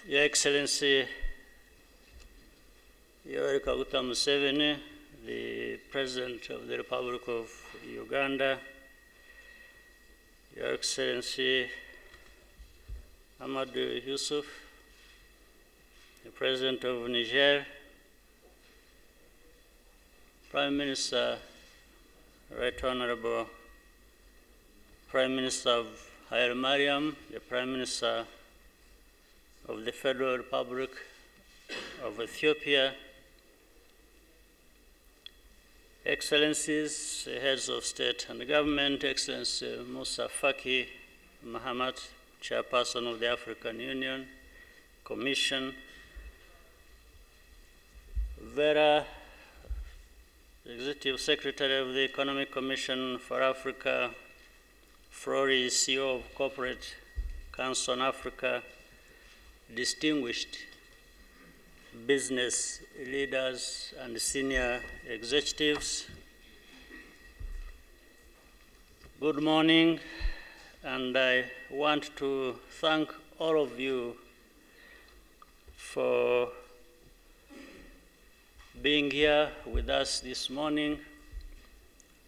Your Excellency, Yoweri Kaguta Museveni, the President of the Republic of Uganda, Your Excellency Amadou Yusuf, the President of Niger, Prime Minister, Right Honorable Prime Minister of Haile Mariam, the Prime Minister of the Federal Republic of Ethiopia, Excellencies, Heads of State and Government, Excellency Musa Faki Mahamat, Chairperson of the African Union Commission, Vera, Executive Secretary of the Economic Commission for Africa, Flori, CEO of Corporate Council on Africa, distinguished business leaders and senior executives, good morning, and I want to thank all of you for being here with us this morning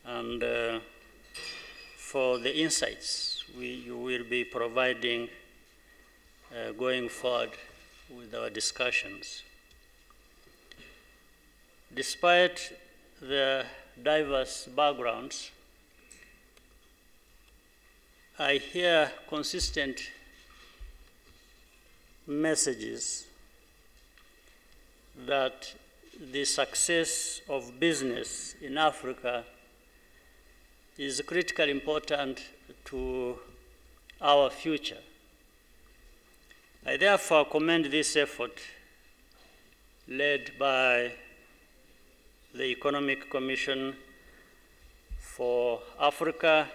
and for the insights you will be providing going forward with our discussions. Despite the diverse backgrounds, I hear consistent messages that the success of business in Africa is critically important to our future. I therefore commend this effort led by the Economic Commission for Africa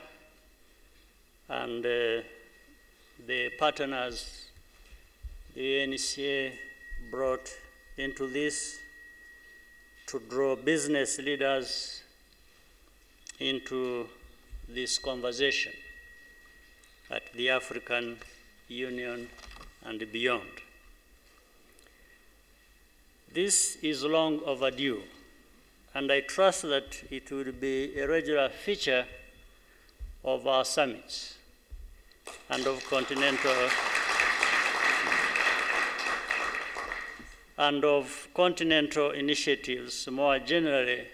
and the partners the UNCA brought into this to draw business leaders into this conversation at the African Union and beyond. This is long overdue, and I trust that it will be a regular feature of our summits and of continental initiatives more generally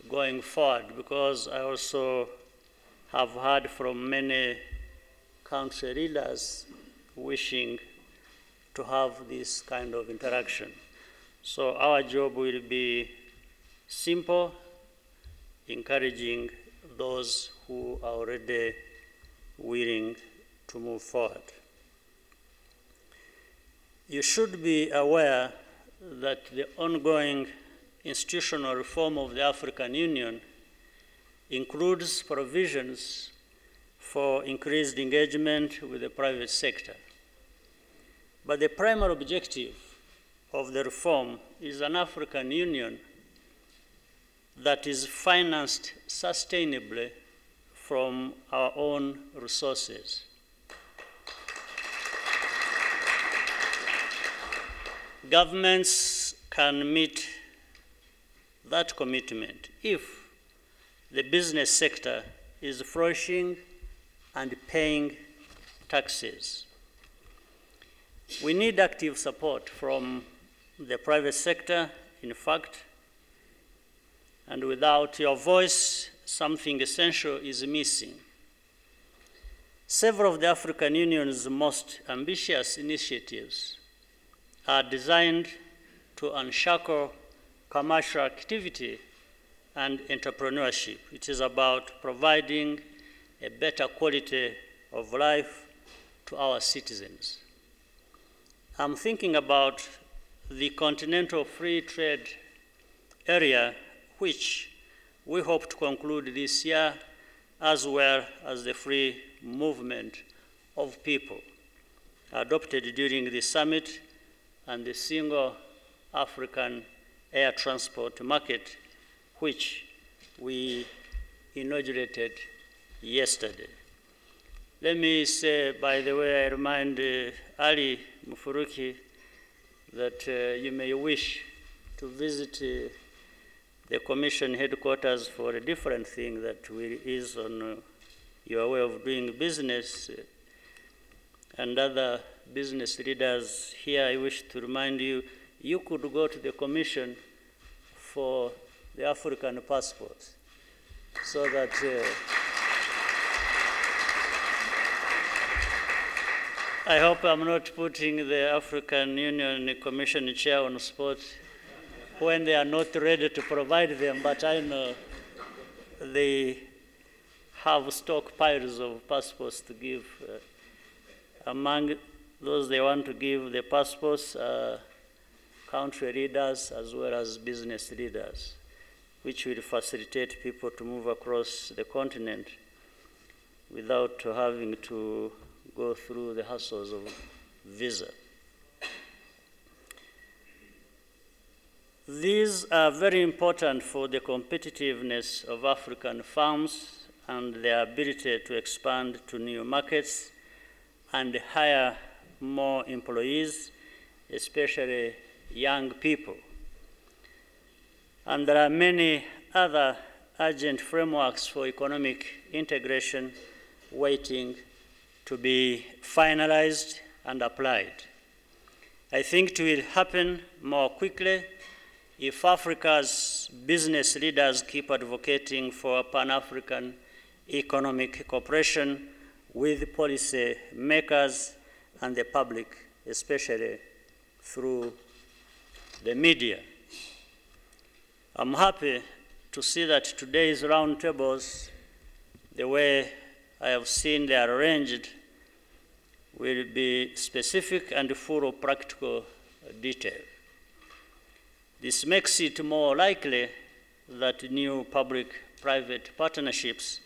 going forward, because I also have heard from many country leaders wishing to have this kind of interaction. So our job will be simple, encouraging those who are already willing to move forward. You should be aware that the ongoing institutional reform of the African Union includes provisions for increased engagement with the private sector. But the primary objective of the reform is an African Union that is financed sustainably from our own resources. Governments can meet that commitment if the business sector is flourishing and paying taxes. We need active support from the private sector, in fact, and without your voice, something essential is missing. Several of the African Union's most ambitious initiatives are designed to unshackle commercial activity and entrepreneurship. It is about providing a better quality of life to our citizens. I'm thinking about the Continental Free Trade Area, which we hope to conclude this year, as well as the free movement of people adopted during the summit and the single African air transport market, which we inaugurated yesterday. Let me say, by the way, I remind Ali Mufuruki that you may wish to visit the Commission headquarters for a different thing that is on your way of doing business. And other business leaders here, I wish to remind you, you could go to the Commission for the African passport so that I hope I'm not putting the African Union Commission chair on the spot when they are not ready to provide them, but I know they have stockpiles of passports to give. Among those they want to give the passports are country leaders as well as business leaders, which will facilitate people to move across the continent without having to go through the hassles of visa. These are very important for the competitiveness of African firms and their ability to expand to new markets and hire more employees, especially young people. And there are many other urgent frameworks for economic integration waiting to be finalized and applied. I think it will happen more quickly if Africa's business leaders keep advocating for Pan-African economic cooperation with policy makers and the public, especially through the media. I'm happy to see that today's roundtables, the way I have seen they are arranged, will be specific and full of practical detail. This makes it more likely that new public-private partnerships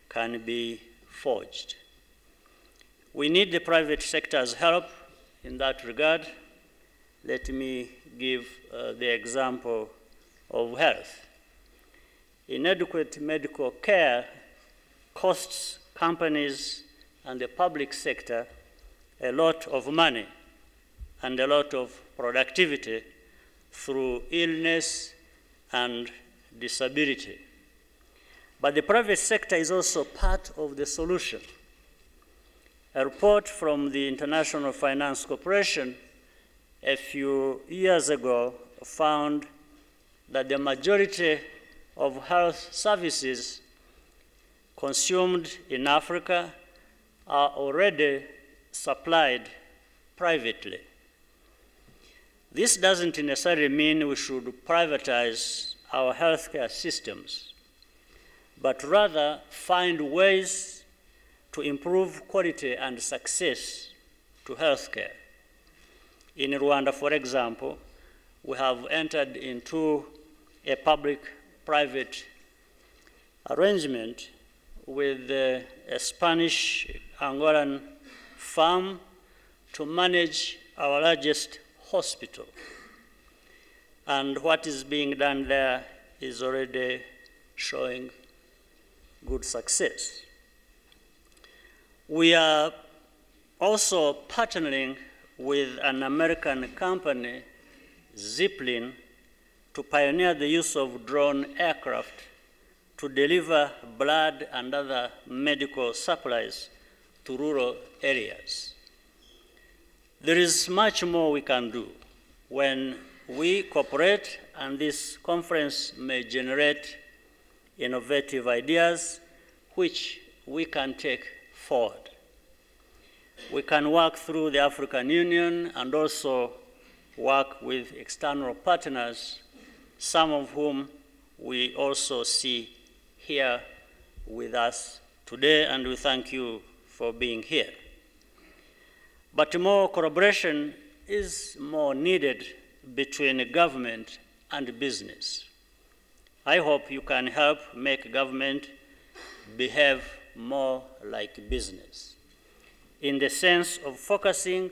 can be forged. We need the private sector's help in that regard. Let me give the example of health. Inadequate medical care costs companies and the public sector a lot of money and a lot of productivity through illness and disability. But the private sector is also part of the solution. A report from the International Finance Corporation a few years ago found that the majority of health services consumed in Africa are already supplied privately. This doesn't necessarily mean we should privatize our healthcare systems, but rather find ways to improve quality and success to healthcare. In Rwanda, for example, we have entered into a public-private arrangement with a Spanish-Angolan firm to manage our largest hospital. And what is being done there is already showing good success. We are also partnering with an American company, Zeppelin, to pioneer the use of drone aircraft to deliver blood and other medical supplies to rural areas. There is much more we can do when we cooperate, and this conference may generate innovative ideas which we can take forward. We can work through the African Union and also work with external partners, some of whom we also see here with us today, and we thank you for being here. But more collaboration is more needed between government and business. I hope you can help make government behave more like business, in the sense of focusing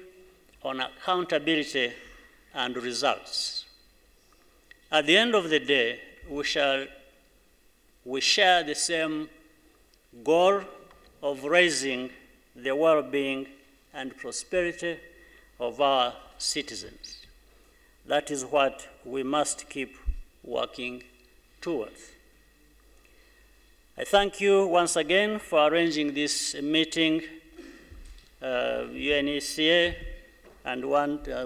on accountability and results. At the end of the day, we share the same goal of raising the well-being and prosperity of our citizens. That is what we must keep working towards. I thank you once again for arranging this meeting, UNECA, and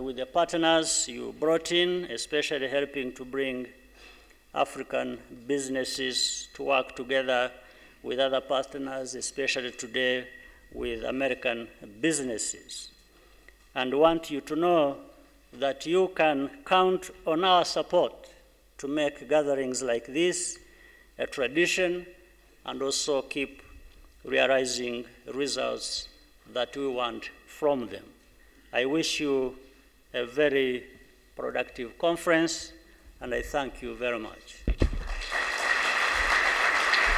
with the partners you brought in, especially helping to bring African businesses to work together with other partners, especially today with American businesses. And want you to know that you can count on our support to make gatherings like this a tradition and also keep realizing results that we want from them. I wish you a very productive conference, and I thank you very much.